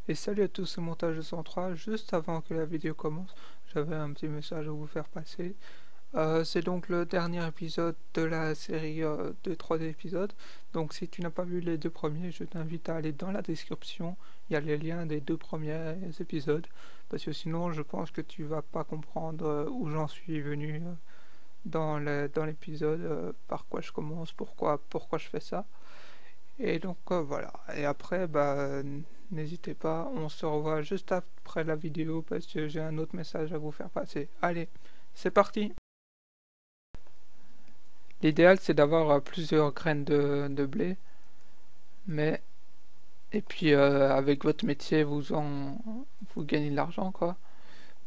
Et salut à tous, c'est Montage 203. Juste avant que la vidéo commence, j'avais un petit message à vous faire passer. C'est donc le dernier épisode de la série de 3 épisodes. Donc si tu n'as pas vu les deux premiers, je t'invite à aller dans la description. Il y a les liens des deux premiers épisodes. Parce que sinon, je pense que tu vas pas comprendre où j'en suis venu dans l'épisode, par quoi je commence, pourquoi je fais ça. Et donc voilà. Et après, n'hésitez pas, on se revoit juste après la vidéo parce que j'ai un autre message à vous faire passer. Allez, c'est parti! L'idéal c'est d'avoir plusieurs graines de blé, mais et puis avec votre métier vous gagnez de l'argent quoi.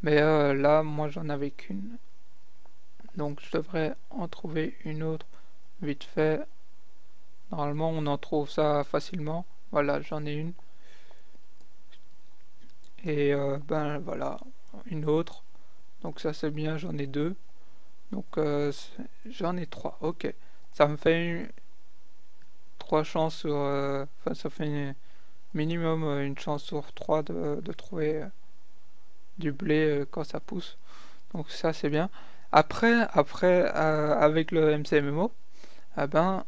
Mais là moi j'en avais qu'une, donc je devrais en trouver une autre vite fait. Normalement on en trouve ça facilement. Voilà, j'en ai une. Et ben voilà, une autre. Donc ça c'est bien, j'en ai deux. Donc j'en ai trois. Ok. Ça me fait trois chances sur... Enfin ça fait minimum une chance sur trois de trouver du blé quand ça pousse. Donc ça c'est bien. Après avec le MCMMO, eh ben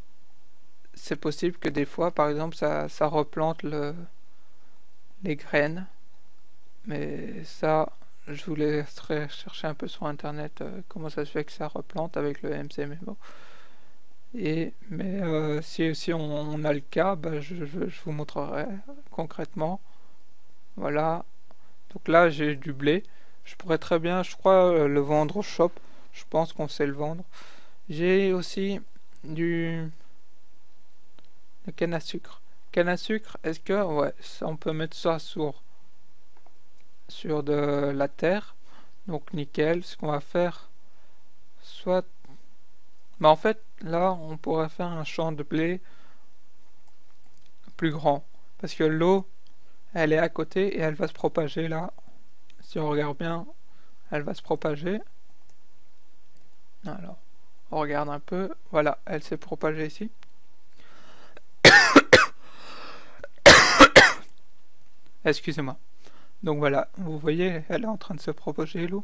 c'est possible que des fois par exemple ça replante les graines. Mais ça, je vous laisserai chercher un peu sur internet comment ça se fait que ça replante avec le MCMMO. Mais si on a le cas, je vous montrerai concrètement. Voilà. Donc là, j'ai du blé. Je pourrais très bien, je crois, le vendre au shop. Je pense qu'on sait le vendre. J'ai aussi du de canne à sucre. Canne à sucre, est-ce que, ouais, on peut mettre ça sur de la terre. Donc nickel, ce qu'on va faire, soit... en fait, là, on pourrait faire un champ de blé plus grand. Parce que l'eau, elle est à côté et elle va se propager là. Si on regarde bien, elle va se propager. Alors, on regarde un peu. Voilà, elle s'est propagée ici. Excusez-moi. Donc voilà, vous voyez, elle est en train de se propager l'eau.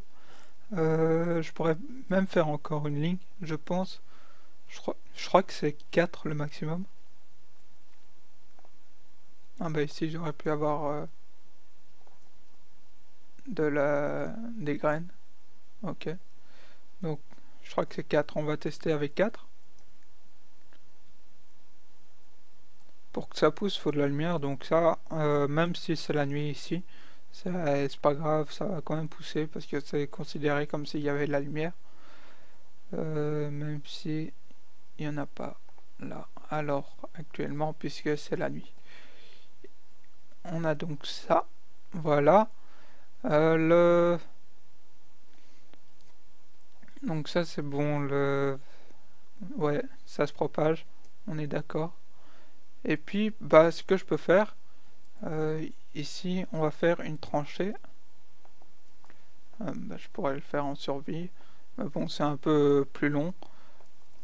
Je pourrais même faire encore une ligne, je pense. Je crois que c'est 4 le maximum. Ah bah ici j'aurais pu avoir des graines. Ok. Donc je crois que c'est 4. On va tester avec 4. Pour que ça pousse, il faut de la lumière. Donc ça, même si c'est la nuit ici, c'est pas grave, ça va quand même pousser parce que c'est considéré comme s'il y avait de la lumière. Même si il n'y en a pas là. Alors actuellement, puisque c'est la nuit. On a donc ça. Voilà. Donc ça c'est bon. Ouais, ça se propage. On est d'accord. Et puis, ce que je peux faire, ici, on va faire une tranchée. Je pourrais le faire en survie. Mais bon, c'est un peu plus long.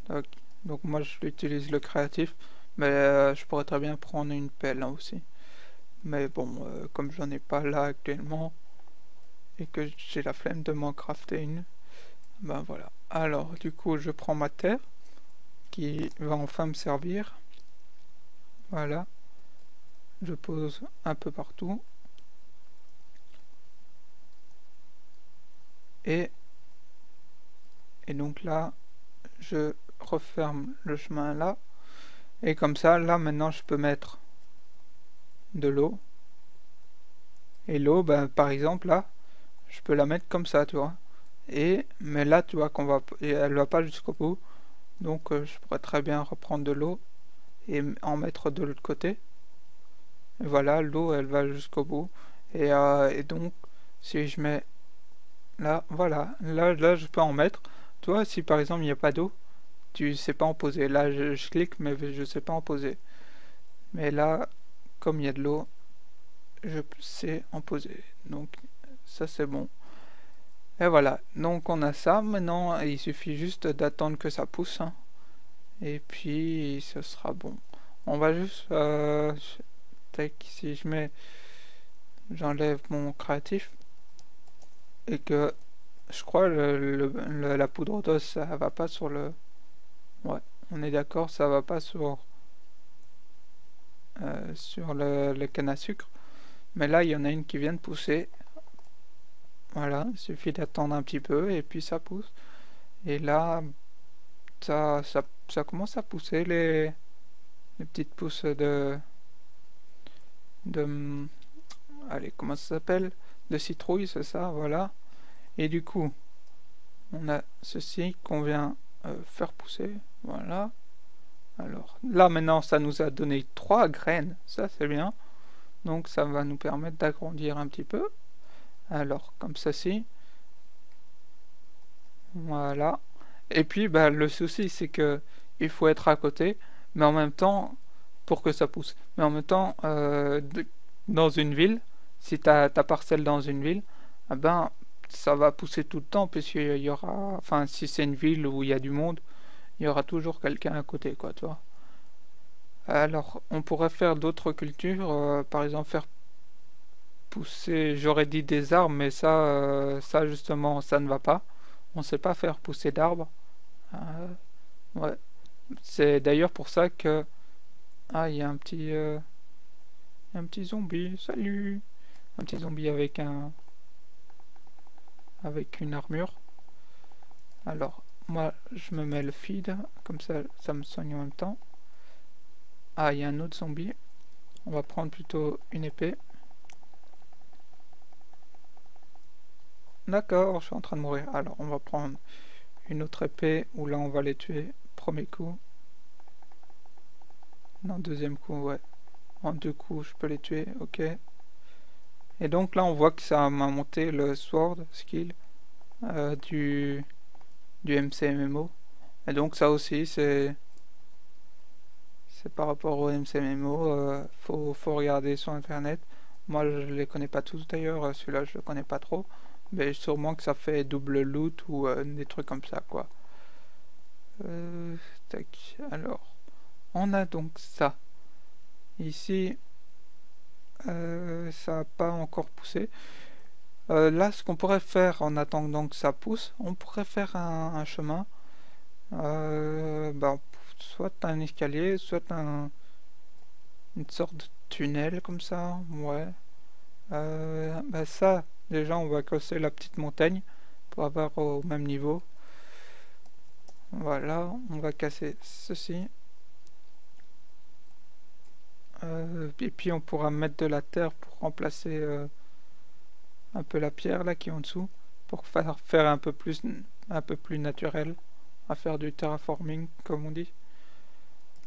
Donc, donc moi, je utilise le créatif. Mais je pourrais très bien prendre une pelle hein, aussi. Mais bon, comme j'en ai pas là actuellement, et que j'ai la flemme de m'en crafter une, ben voilà. Alors, du coup, je prends ma terre, qui va enfin me servir. Voilà. Je pose un peu partout. Et donc là, je referme le chemin là. Et comme ça, là maintenant, je peux mettre de l'eau. Et l'eau, par exemple, là, je peux la mettre comme ça, tu vois. Mais là, tu vois et elle va pas jusqu'au bout. Donc, je pourrais très bien reprendre de l'eau et en mettre de l'autre côté. Et voilà, l'eau, elle va jusqu'au bout. Et donc, si je mets là, voilà, là, je peux en mettre. Tu vois, si par exemple, il n'y a pas d'eau, tu sais pas en poser. Là, je clique, mais je sais pas en poser. Mais là, comme il y a de l'eau, je sais en poser. Donc, ça, c'est bon. Et voilà. Donc, on a ça. Maintenant, il suffit juste d'attendre que ça pousse. Hein. Et puis, ce sera bon. On va juste... tac, si je mets j'enlève mon créatif et que je crois la poudre d'os ça va pas sur le... Ouais, on est d'accord, ça va pas sur le canne à sucre. Mais là, il y en a une qui vient de pousser. Voilà, il suffit d'attendre un petit peu et puis ça pousse. Et là, ça commence à pousser les petites pousses de... Allez, comment ça s'appelle? De citrouille, c'est ça, voilà. Et du coup, on a ceci qu'on vient faire pousser. Voilà. Alors, là, maintenant, ça nous a donné 3 graines. Ça, c'est bien. Donc, ça va nous permettre d'agrandir un petit peu. Alors, comme ceci. Voilà. Et puis, bah, le souci, c'est que il faut être à côté, mais en même temps, pour que ça pousse. Mais en même temps, dans une ville, si tu as ta parcelle dans une ville, eh ben, ça va pousser tout le temps, puisqu'il y aura, enfin, si c'est une ville où il y a du monde, il y aura toujours quelqu'un à côté, quoi, tu vois. Alors, on pourrait faire d'autres cultures, par exemple faire pousser, j'aurais dit des arbres, mais ça justement, ça ne va pas. On sait pas faire pousser d'arbres. Euh, ouais. C'est d'ailleurs pour ça que... Ah, il y a un petit zombie, salut! Un petit zombie avec une armure. Alors, moi, je me mets le feed, comme ça me soigne en même temps. Ah, il y a un autre zombie. On va prendre plutôt une épée. D'accord, je suis en train de mourir. Alors, on va prendre une autre épée, où là, on va les tuer. Premier coup. Non, deuxième coup, ouais. En 2 coups, je peux les tuer, ok. Et donc là, on voit que ça m'a monté le sword skill euh, du, du MCMMO. Et donc ça aussi, c'est par rapport au MCMMO, faut regarder sur internet. Moi, je les connais pas tous d'ailleurs, celui-là, je le connais pas trop. Mais sûrement que ça fait double loot ou des trucs comme ça, quoi. Tac, alors, on a donc ça. Ici, ça n'a pas encore poussé. Là, ce qu'on pourrait faire en attendant que ça pousse, on pourrait faire un chemin. Bah, soit un escalier, soit une sorte de tunnel comme ça. Ouais. Bah ça, déjà, on va casser la petite montagne pour avoir au même niveau. Voilà, on va casser ceci. Et puis on pourra mettre de la terre pour remplacer un peu la pierre là qui est en dessous pour faire un peu plus naturel, à faire du terraforming comme on dit.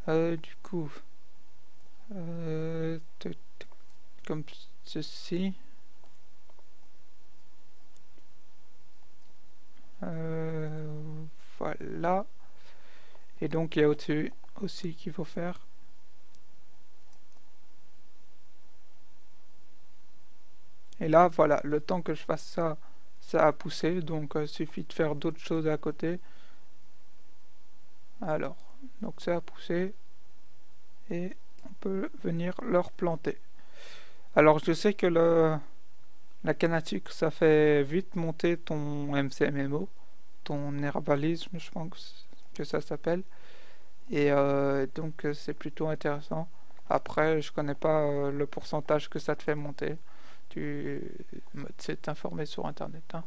Du coup, euh, comme ceci. Voilà. Et donc il y a au-dessus aussi qu'il faut faire. Et là, voilà, le temps que je fasse ça, ça a poussé, donc il suffit de faire d'autres choses à côté. Alors, donc ça a poussé et on peut venir leur planter. Alors je sais que la canne à sucre, ça fait vite monter ton MCMMO, ton herbalisme, je pense que ça s'appelle. Et donc c'est plutôt intéressant. Après, je connais pas le pourcentage que ça te fait monter. Tu sais t'informer sur internet, hein.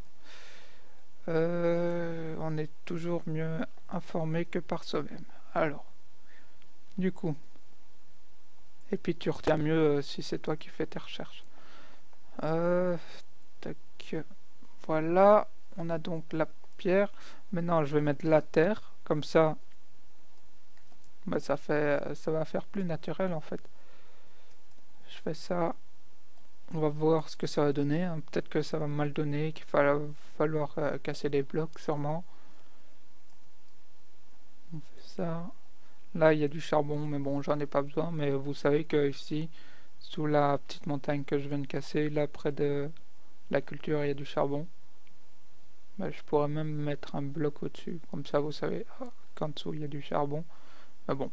On est toujours mieux informé que par soi-même. Alors, du coup, et puis tu retiens mieux si c'est toi qui fais tes recherches. Euh, tac, voilà, on a donc la pierre. Maintenant, je vais mettre la terre, comme ça, bah, ça va faire plus naturel en fait. Je fais ça, on va voir ce que ça va donner, hein. Peut-être que ça va mal donner, qu'il va falloir casser les blocs sûrement. On fait ça. Là, il y a du charbon, mais bon, j'en ai pas besoin. Mais vous savez que ici, sous la petite montagne que je viens de casser, là près de la culture, il y a du charbon. Bah, je pourrais même mettre un bloc au-dessus, comme ça vous savez qu'en dessous il y a du charbon. Mais bon,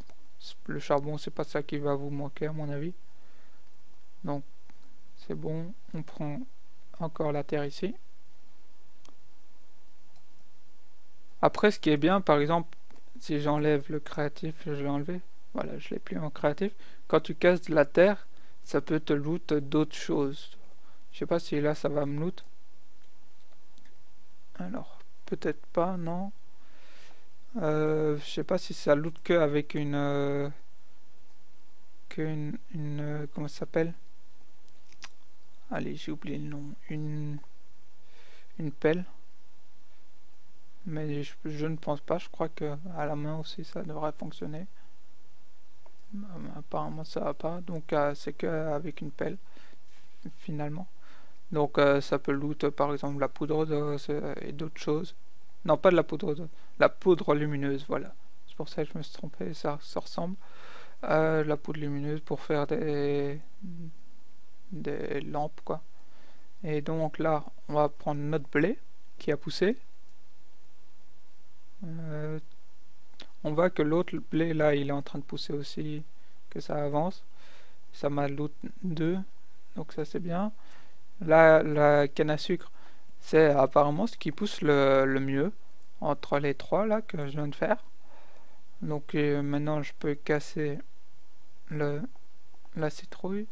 le charbon, c'est pas ça qui va vous manquer à mon avis. Donc c'est bon. On prend encore la terre ici. Après, ce qui est bien, par exemple, si j'enlève le créatif, je l'ai enlevé. Voilà, je l'ai plus en créatif. Quand tu casses de la terre, ça peut te loot d'autres choses. Je sais pas si là ça va me loot. Alors, peut-être pas, non. Je sais pas si ça loot que avec comment ça s'appelle? Allez, j'ai oublié le nom. Une pelle. Mais je ne pense pas. Je crois que à la main aussi ça devrait fonctionner. Apparemment ça va pas. Donc c'est que avec une pelle finalement. Donc ça peut loot par exemple la poudre d'os et d'autres choses. Non, pas de la poudre d'os. La poudre lumineuse, voilà. C'est pour ça que je me suis trompé. Ça ressemble. La poudre lumineuse pour faire des lampes quoi. Et donc là on va prendre notre blé qui a poussé. On voit que l'autre blé là il est en train de pousser aussi, que ça avance. Ça m'a loot 2, donc ça c'est bien. Là la canne à sucre c'est apparemment ce qui pousse le mieux entre les trois là que je viens de faire. Donc maintenant je peux casser la citrouille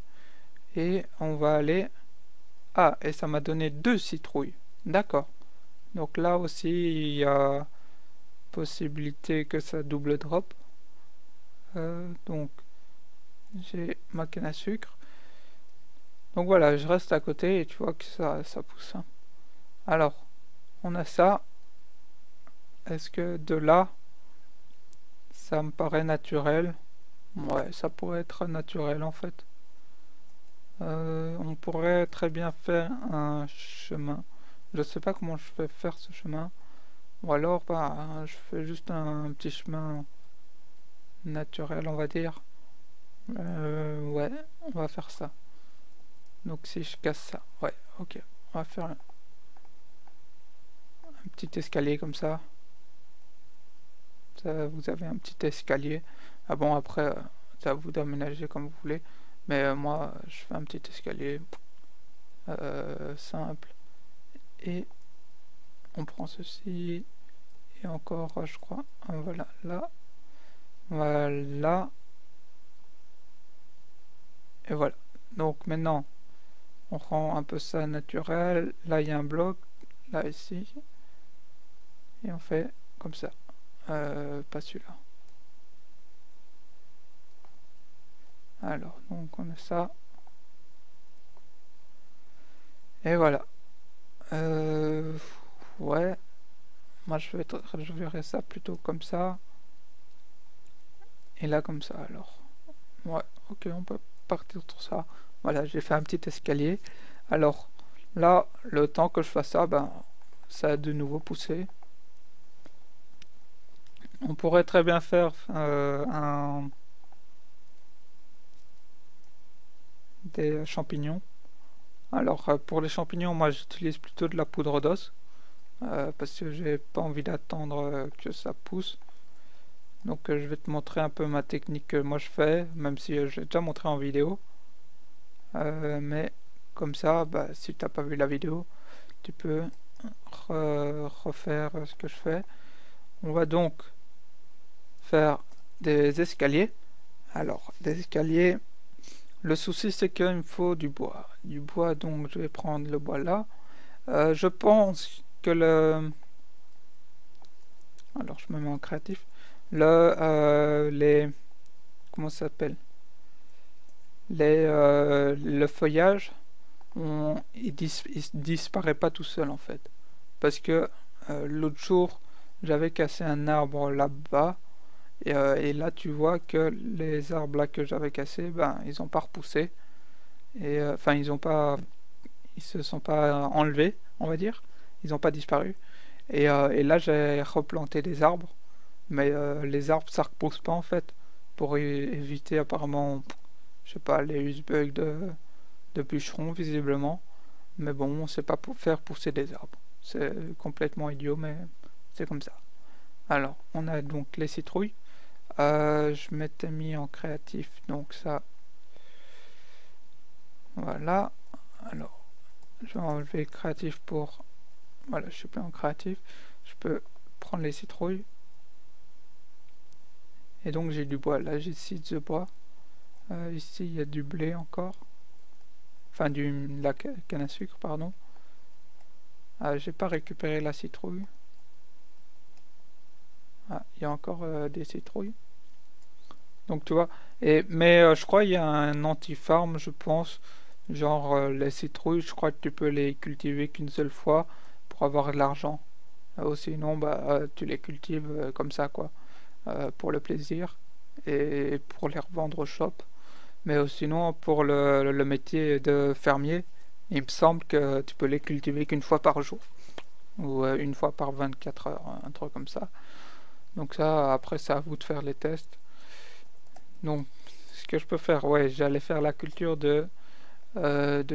et on va aller... Ah, et ça m'a donné 2 citrouilles. D'accord. Donc là aussi il y a possibilité que ça double drop. Donc j'ai ma canne à sucre. Donc voilà, je reste à côté et tu vois que ça pousse. Hein. Alors, on a ça. Est-ce que de là, ça me paraît naturel? Ouais, ça pourrait être naturel en fait. On pourrait très bien faire un chemin. Je sais pas comment je vais faire ce chemin. Ou alors, bah, je fais juste un petit chemin naturel, on va dire. Ouais, on va faire ça. Donc si je casse ça, ouais, ok. On va faire un petit escalier comme ça. Vous avez un petit escalier. Ah bon, après, ça vous d'aménager comme vous voulez. Mais moi, je fais un petit escalier simple. Et on prend ceci. Et encore, je crois. Voilà, là. Voilà. Et voilà. Donc maintenant, on rend un peu ça naturel. Là, il y a un bloc. Là, ici. Et on fait comme ça. Pas celui-là. Alors, donc on a ça. Et voilà. Ouais. Moi, je verrais ça plutôt comme ça. Et là, comme ça, alors. Ouais, ok, on peut partir sur ça. Voilà, j'ai fait un petit escalier. Alors, là, le temps que je fasse ça, ben, ça a de nouveau poussé. On pourrait très bien faire des champignons. Alors, pour les champignons, moi, j'utilise plutôt de la poudre d'os. Parce que j'ai pas envie d'attendre que ça pousse. Donc je vais te montrer un peu ma technique que moi je fais, même si je l'ai déjà montré en vidéo. Mais comme ça, bah, si t'as pas vu la vidéo, tu peux refaire ce que je fais. On va donc faire des escaliers. Alors, des escaliers, le souci c'est qu'il me faut du bois. Du bois, donc je vais prendre le bois là. Je pense que le... Alors je me mets en créatif. Les... Comment ça s'appelle? Le feuillage, il disparaît pas tout seul en fait. Parce que l'autre jour, j'avais cassé un arbre là-bas. Et là, tu vois que les arbres là que j'avais cassés, ben, ils ont pas repoussé. Et enfin, ils se sont pas enlevés, on va dire. Ils ont pas disparu. Et là, j'ai replanté des arbres. Mais les arbres, ça repousse pas en fait. Pour éviter apparemment, je sais pas, les usebugs de bûcherons visiblement. Mais bon, on sait pas faire pousser des arbres. C'est complètement idiot, mais c'est comme ça. Alors, on a donc les citrouilles. Je m'étais mis en créatif, donc ça, voilà. Alors, je vais enlever créatif pour... Voilà, je suis plus en créatif. Je peux prendre les citrouilles. Et donc j'ai du bois. Là j'ai 6 de bois. Ici il y a du blé encore. Enfin la canne à sucre, pardon. J'ai pas récupéré la citrouille. Il y a encore des citrouilles. Donc tu vois. Mais je crois qu'il y a un anti-farm, je pense. Genre les citrouilles, je crois que tu peux les cultiver qu'une seule fois pour avoir de l'argent. Sinon, tu les cultives comme ça, quoi. Pour le plaisir et pour les revendre au shop. Mais sinon, pour le métier de fermier, il me semble que tu peux les cultiver qu'une fois par jour. Ou une fois par 24 heures, un truc comme ça. Donc ça, après, c'est à vous de faire les tests. Donc, ce que je peux faire, ouais, j'allais faire la culture de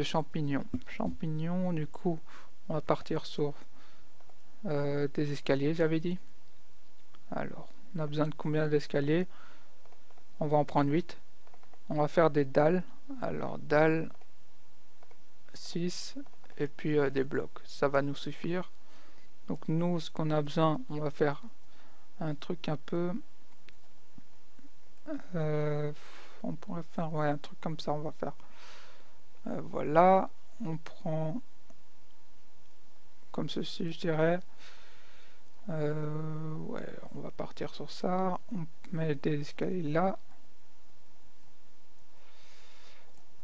champignons. Champignons, du coup, on va partir sur des escaliers, j'avais dit. Alors, on a besoin de combien d'escaliers? On va en prendre 8. On va faire des dalles. Alors, dalles 6 et puis des blocs. Ça va nous suffire. Donc nous, ce qu'on a besoin, on va faire un truc un peu... on pourrait faire ouais, un truc comme ça, on va faire. Voilà, on prend comme ceci, je dirais. Ouais, on va partir sur ça. On met des escaliers là.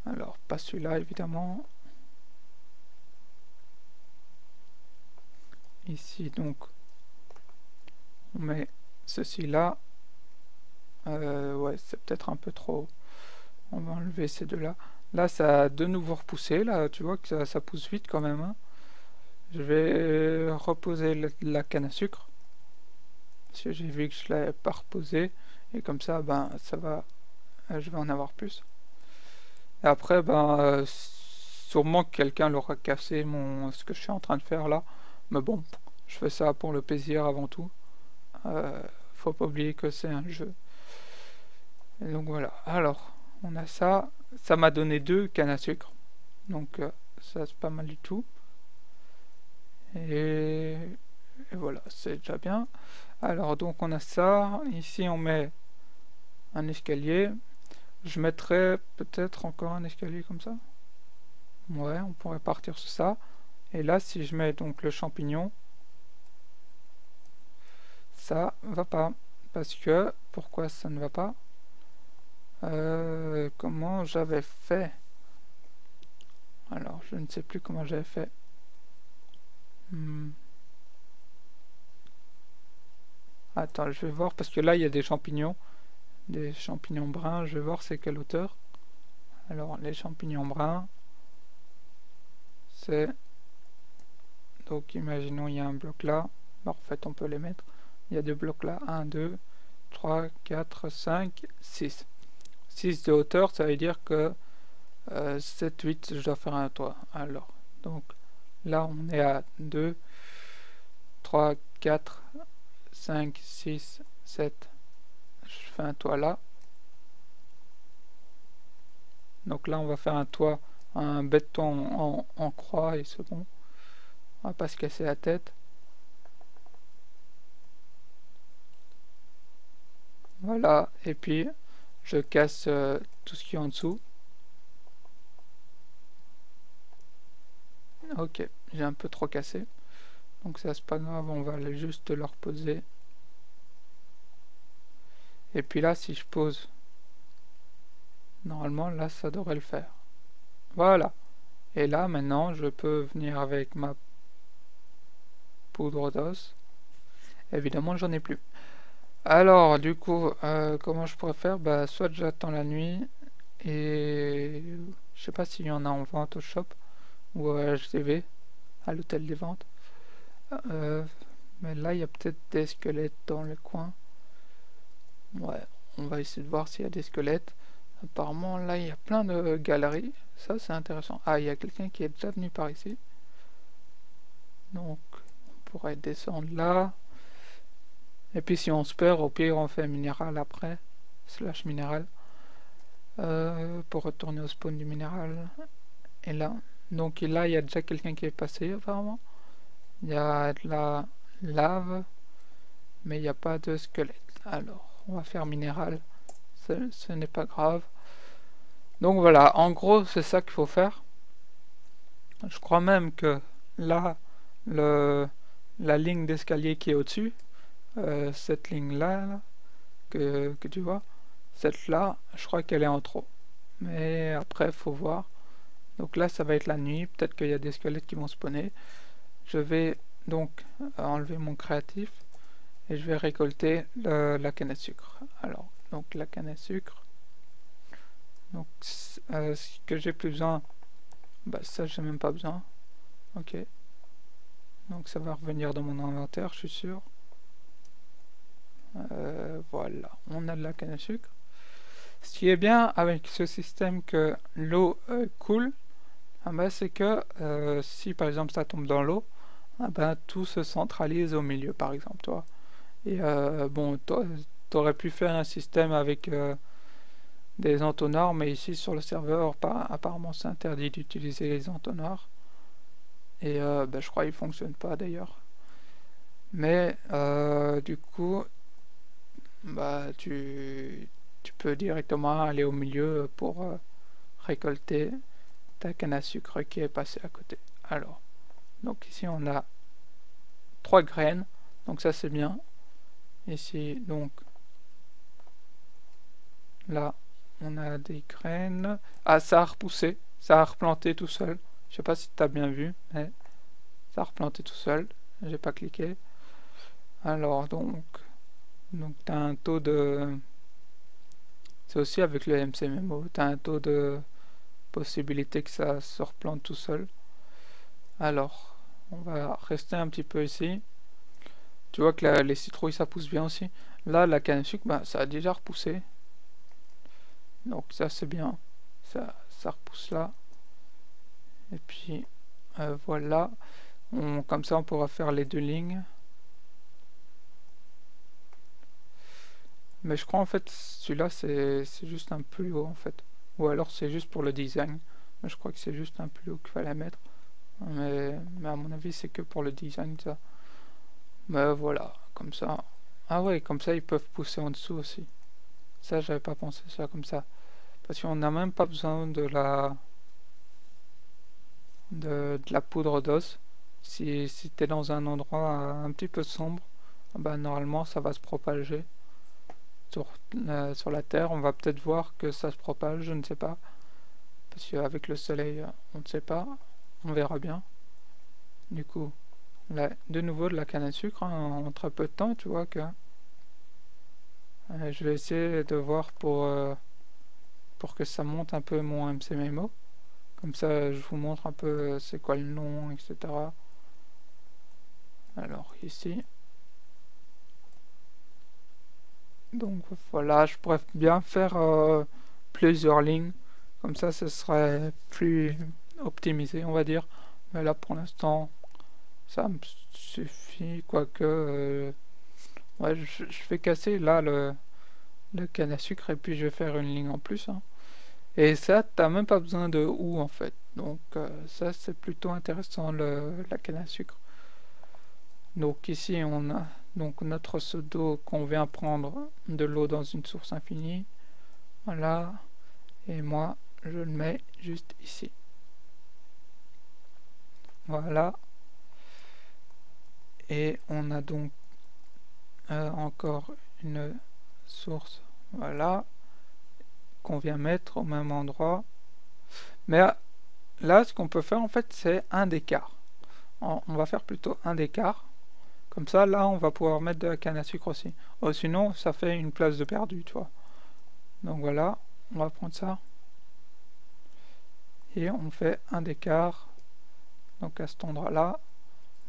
Alors, pas celui-là, évidemment. Ici, donc, on met ceci là. Ouais, c'est peut-être un peu trop. On va enlever ces deux-là. Là, ça a de nouveau repoussé. Là, tu vois que ça pousse vite quand même. Hein. Je vais reposer la canne à sucre. Parce que j'ai vu que je l'avais pas reposé. Et comme ça, ça va. Je vais en avoir plus. Et après, sûrement que quelqu'un l'aura cassé ce que je suis en train de faire là. Mais bon, je fais ça pour le plaisir avant tout. Faut pas oublier que c'est un jeu. Et donc voilà. Alors, on a ça. Ça m'a donné 2 cannes à sucre. Donc ça c'est pas mal du tout. Et voilà, c'est déjà bien. Alors donc on a ça. Ici on met un escalier. Je mettrais peut-être encore un escalier comme ça. Ouais, on pourrait partir sur ça. Et là si je mets donc le champignon, ça va pas. Parce que, pourquoi ça ne va pas? Comment j'avais fait? Alors, je ne sais plus comment j'avais fait. Attends, je vais voir, parce que là, il y a des champignons bruns. Je vais voir c'est quelle hauteur. Alors, les champignons bruns, c'est... Donc, imaginons, il y a un bloc là. En fait, on peut les mettre. Il y a 2 blocs là. 1, 2, 3, 4, 5, 6. 6 de hauteur, ça veut dire que 7, 8, je dois faire un toit. Alors, donc, là, on est à 2, 3, 4, 5, 6, 7. Je fais un toit là. Donc là, on va faire un toit, un béton en croix et c'est bon. On va pas se casser la tête. Voilà, et puis je casse tout ce qui est en dessous. Ok, j'ai un peu trop cassé. Donc ça c'est pas grave, on va juste le reposer. Et puis là, si je pose, normalement là ça devrait le faire. Voilà. Et là maintenant je peux venir avec ma poudre d'os. Évidemment j'en ai plus. Alors du coup, comment je pourrais faire? Soit j'attends la nuit et je sais pas s'il y en a en vente au shop ou à HTV, à l'hôtel des ventes. Mais là il y a peut-être des squelettes dans le coin. Ouais, on va essayer de voir s'il y a des squelettes. Apparemment là il y a plein de galeries. Ça c'est intéressant. Ah, il y a quelqu'un qui est déjà venu par ici. Donc on pourrait descendre là. Et puis si on se perd, au pire on fait minéral après. Slash minéral. Pour retourner au spawn du minéral. Et là, Donc là, il y a déjà quelqu'un qui est passé apparemment. Il y a de la lave, mais il n'y a pas de squelette. Alors, on va faire minéral. Ce n'est pas grave. Donc voilà, en gros, c'est ça qu'il faut faire. Je crois même que là, la ligne d'escalier qui est au-dessus, cette ligne-là, là, que tu vois, cette-là, je crois qu'elle est en trop. Mais après, faut voir. Donc là, ça va être la nuit. Peut-être qu'il y a des squelettes qui vont spawner. Je vais donc enlever mon créatif et je vais récolter la canne à sucre. Alors, donc la canne à sucre. Donc, ce que j'ai plus besoin, bah ça, j'ai même pas besoin. Ok. Donc, ça va revenir dans mon inventaire, je suis sûr. Voilà, on a de la canne à sucre. Ce qui est bien avec ce système que l'eau coule, ah bah, c'est que si par exemple ça tombe dans l'eau, ah bah, tout se centralise au milieu par exemple, toi. Et bon, toi, t'aurais pu faire un système avec des entonnoirs, mais ici sur le serveur, apparemment c'est interdit d'utiliser les entonnoirs. Et bah, je crois qu'il fonctionne pas d'ailleurs. Mais du coup, bah tu peux directement aller au milieu pour récolter ta canne à sucre qui est passée à côté. Alors, donc ici on a 3 graines, donc ça c'est bien. Ici donc là on a des graines. Ah, ça a repoussé, ça a replanté tout seul. Je sais pas si tu as bien vu, mais ça a replanté tout seul. J'ai pas cliqué. Alors donc tu as un taux de... C'est aussi avec le MCMMO, tu as un taux de possibilité que ça se replante tout seul. Alors, on va rester un petit peu ici. Tu vois que les citrouilles ça pousse bien aussi. Là, la canne à sucre, bah, ça a déjà repoussé. Donc ça c'est bien. Ça repousse là. Et puis voilà. Comme ça on pourra faire les 2 lignes. Mais je crois en fait celui-là c'est juste un plus haut en fait. Ou alors c'est juste pour le design. Mais je crois que c'est juste un plus haut qu'il fallait mettre. Mais à mon avis c'est que pour le design ça. Mais voilà, comme ça. Ah ouais, comme ça ils peuvent pousser en dessous aussi. Ça j'avais pas pensé ça comme ça. Parce qu'on n'a même pas besoin de la poudre d'os. Si tu es dans un endroit un petit peu sombre, bah, normalement ça va se propager sur la terre. On va peut-être voir que ça se propage, je ne sais pas. Parce qu'avec le soleil, on ne sait pas. On verra bien. Du coup, là, de nouveau de la canne à sucre, hein, en très peu de temps, tu vois que... je vais essayer de voir pour que ça monte un peu mon MCMMO. Comme ça, je vous montre un peu c'est quoi le nom, etc. Alors, ici. Donc voilà, je pourrais bien faire plusieurs lignes. Comme ça, ce serait plus optimisé, on va dire. Mais là, pour l'instant, ça me suffit. Quoique, ouais, je vais casser là le canne à sucre et puis je vais faire une ligne en plus, hein. Et ça, t'as même pas besoin de ou en fait. Donc ça, c'est plutôt intéressant, la canne à sucre. Donc ici, on a donc notre seau d'eau qu'on vient prendre de l'eau dans une source infinie. Voilà. Et moi, je le mets juste ici. Voilà. Et on a donc encore une source. Voilà. Qu'on vient mettre au même endroit. Mais là, ce qu'on peut faire, en fait, c'est un d'écart. On va faire plutôt un d'écart. Comme ça, là, on va pouvoir mettre de la canne à sucre aussi. Oh, sinon, ça fait une place de perdu, tu vois. Donc voilà, on va prendre ça. Et on fait un d'écart. Donc à cet endroit-là.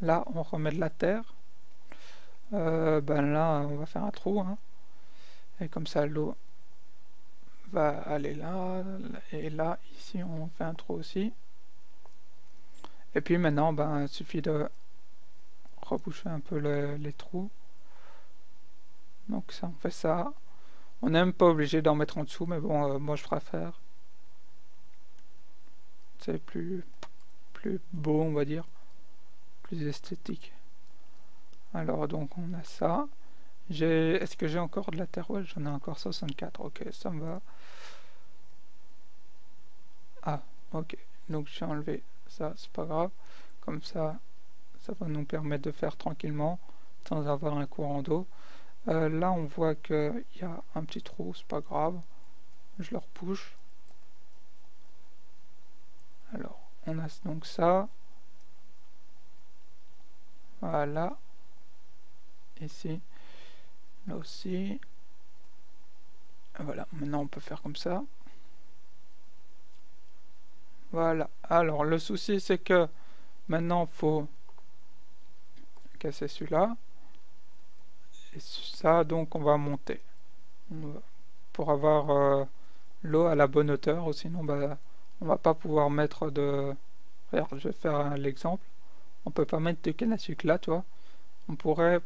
Là, on remet de la terre. Ben là, on va faire un trou. Hein. Et comme ça, l'eau va aller là. Et là, ici, on fait un trou aussi. Et puis maintenant, ben, il suffit de reboucher un peu les trous. Donc ça, on fait ça. On n'est même pas obligé d'en mettre en dessous, mais bon, moi je préfère. C'est plus plus beau, on va dire, plus esthétique. Alors donc on a ça. Est-ce que j'ai encore de la terre? Ouais, j'en ai encore 64. Ok, ça me va. Ah, ok. Donc j'ai enlevé ça, c'est pas grave. Comme ça va nous permettre de faire tranquillement, sans avoir un courant d'eau. Là, on voit qu'il y a un petit trou, c'est pas grave. Je le repousse. Alors, on a donc ça. Voilà. Ici. Là aussi. Voilà, maintenant on peut faire comme ça. Voilà. Alors, le souci, c'est que maintenant, il faut casser celui-là. Et ça, donc, on va monter. Pour avoir l'eau à la bonne hauteur, ou sinon, bah, on va pas pouvoir mettre de... Regarde, je vais faire l'exemple. On peut pas mettre de canne à sucre là, tu vois. On pourrait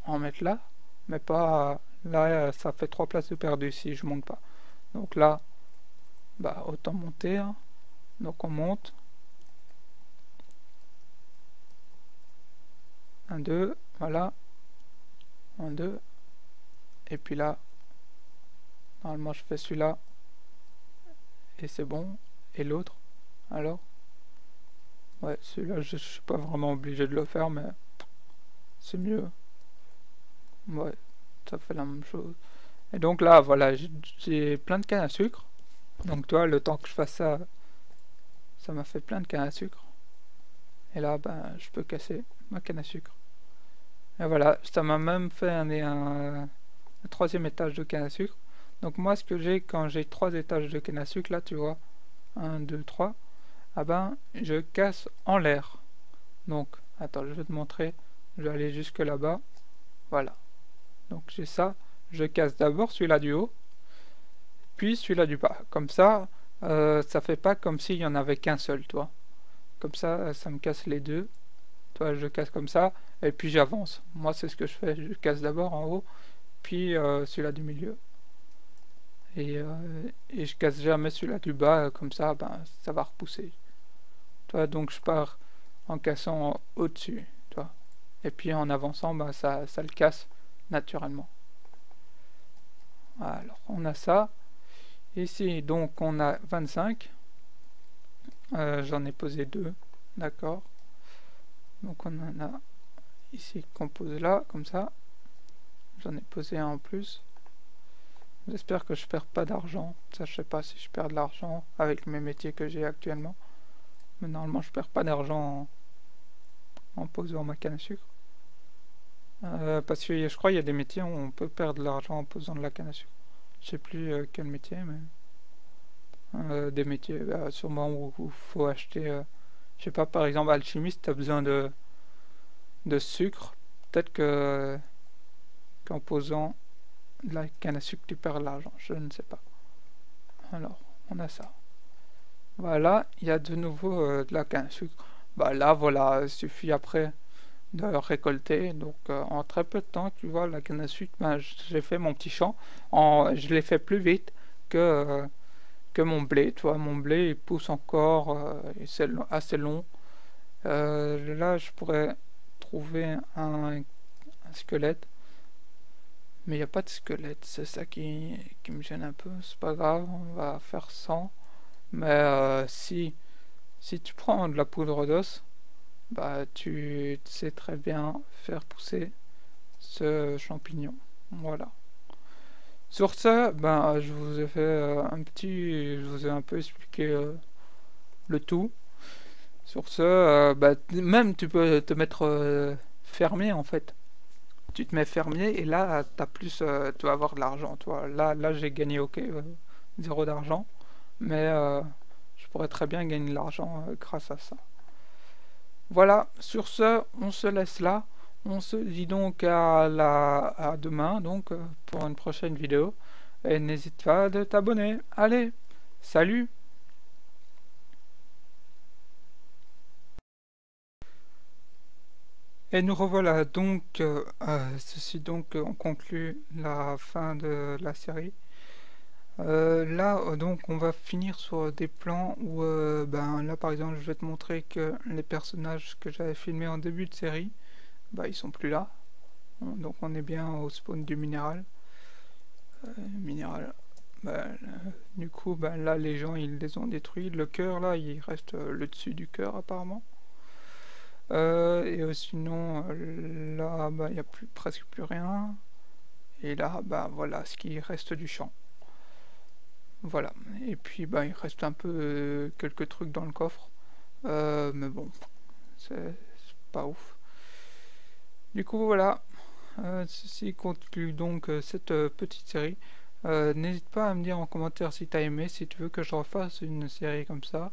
en mettre là, mais pas là, ça fait 3 places de perdu si je monte pas. Donc là, bah autant monter, hein. Donc on monte. 1, 2, voilà. 1, 2. Et puis là, normalement je fais celui-là. Et c'est bon. Et l'autre, alors ouais, celui-là je suis pas vraiment obligé de le faire, mais c'est mieux. Ouais, ça fait la même chose. Et donc là, voilà, j'ai plein de cannes à sucre. Donc toi, le temps que je fasse ça, ça m'a fait plein de cannes à sucre. Et là, ben, je peux casser ma canne à sucre. Et voilà, ça m'a même fait un troisième étage de canne à sucre. Donc moi, ce que j'ai quand j'ai 3 étages de canne à sucre, là, tu vois, 1, 2, 3, ah ben, je casse en l'air. Donc, attends, je vais te montrer. Je vais aller jusque là-bas. Voilà. Donc j'ai ça. Je casse d'abord celui-là du haut, puis celui-là du bas. Comme ça, ça fait pas comme s'il y en avait qu'un seul, toi. Comme ça me casse les deux. Toi, je casse comme ça, et puis j'avance. Moi, c'est ce que je fais. Je casse d'abord en haut, puis celui-là du milieu. Et je casse jamais celui-là du bas, comme ça, ben, ça va repousser. Toi, donc je pars en cassant au-dessus, toi. Et puis en avançant, ben, ça le casse naturellement. Alors, on a ça. Ici, donc, on a 25. J'en ai posé 2, d'accord. Donc on en a ici qu'on pose là, comme ça. J'en ai posé un en plus. J'espère que je perds pas d'argent. Ça, je sais pas si je perds de l'argent avec mes métiers que j'ai actuellement. Mais normalement, je perds pas d'argent en posant ma canne à sucre. Parce que je crois qu'il y a des métiers où on peut perdre de l'argent en posant de la canne à sucre. Je sais plus quel métier, mais... des métiers, bah, sûrement où il faut acheter... je sais pas, par exemple, alchimiste, tu as besoin de sucre. Peut-être que qu'en posant de la canne à sucre, tu perds de l'argent. Je ne sais pas. Alors, on a ça. Voilà, il y a de nouveau de la canne à sucre. Bah là, voilà, il suffit après de récolter. Donc, en très peu de temps, tu vois, la canne à sucre, bah, j'ai fait mon petit champ. Je l'ai fait plus vite que mon blé. Tu vois, mon blé, il pousse encore, et c'est assez long. Là, je pourrais trouver un squelette. Mais il n'y a pas de squelette, c'est ça qui me gêne un peu. C'est pas grave, on va faire 100. Mais si tu prends de la poudre d'os, bah tu sais très bien faire pousser ce champignon. Voilà. Sur ça, ben je vous ai fait je vous ai un peu expliqué le tout. Sur ce, bah, même tu peux te mettre fermier en fait. Tu te mets fermier et là tu vas avoir de l'argent, toi. Là j'ai gagné, ok, 0 d'argent, mais je pourrais très bien gagner de l'argent grâce à ça. Voilà, sur ce, on se laisse là. On se dit donc à demain donc pour une prochaine vidéo. Et n'hésite pas de t'abonner. Allez, salut! Et nous revoilà donc, ceci donc on conclut la fin de la série. Là, donc, on va finir sur des plans où, ben, là, par exemple, je vais te montrer que les personnages que j'avais filmés en début de série, bah, ils sont plus là. Donc, on est bien au spawn du minéral. Minéral. Bah, du coup, ben, là, les gens, ils les ont détruits. Le cœur, là, il reste le dessus du cœur, apparemment. Et sinon, là, bah, il n'y a presque plus rien. Et là, bah, voilà ce qui reste du champ. Voilà. Et puis, bah, il reste un peu quelques trucs dans le coffre. Mais bon, c'est pas ouf. Du coup, voilà. Ceci conclut donc cette petite série. N'hésite pas à me dire en commentaire si t'as aimé, si tu veux que je refasse une série comme ça.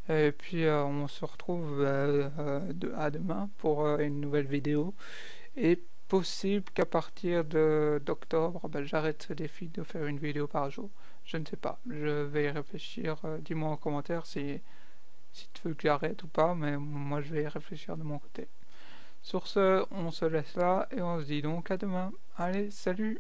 Et puis on se retrouve à demain pour une nouvelle vidéo. Et possible qu'à partir d'octobre, ben, j'arrête ce défi de faire une vidéo par jour. Je ne sais pas. Je vais y réfléchir. Dis-moi en commentaire si tu veux que j'arrête ou pas, mais moi je vais y réfléchir de mon côté. Sur ce, on se laisse là et on se dit donc à demain. Allez, salut!